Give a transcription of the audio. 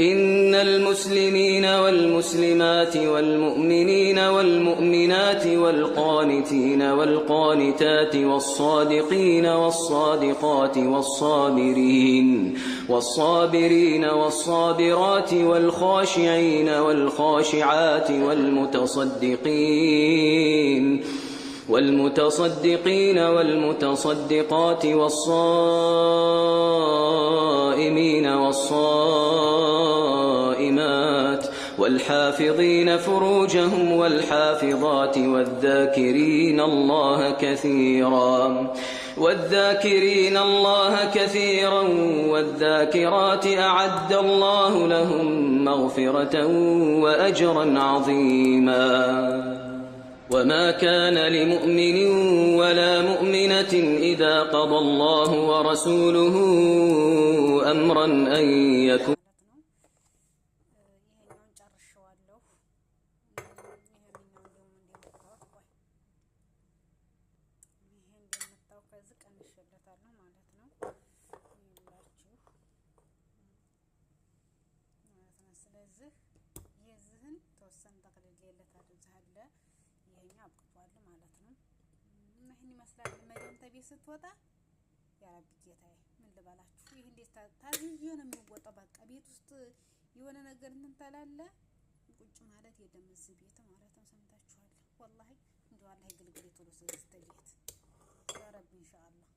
إن المسلمين والمسلمات والمؤمنين والمؤمنات والقانتين والقانتات والصادقين والصادقات والصابرين والصابرات والخاشعين والخاشعات والمتصدقين والمتصدقات والصائمين والصائمات والحافظين فروجهم والحافظات والذاكرين الله كثيرا والذاكرات أعد الله لهم مغفرة وأجرا عظيما. وما كان لمؤمن ولا مؤمنة إذا قضى الله ورسوله أمرا أن يكون ስትወጣ ያ ረቢ ጌታዬ ምን ልበላችሁ ይሄ እንዴት ታዝዤ ነው የሚወጣው በቃ ቤት ውስጥ የሆነ ነገር እንትን ታላለ ቁጭ ማለት የለም እዚህ ቤት ማለት ነው ሰምታችኋል ወላሂ እንደው አላህ ይግልግል ቶሎ ስለስተቤት ያ ረቢ ኢንሻአላህ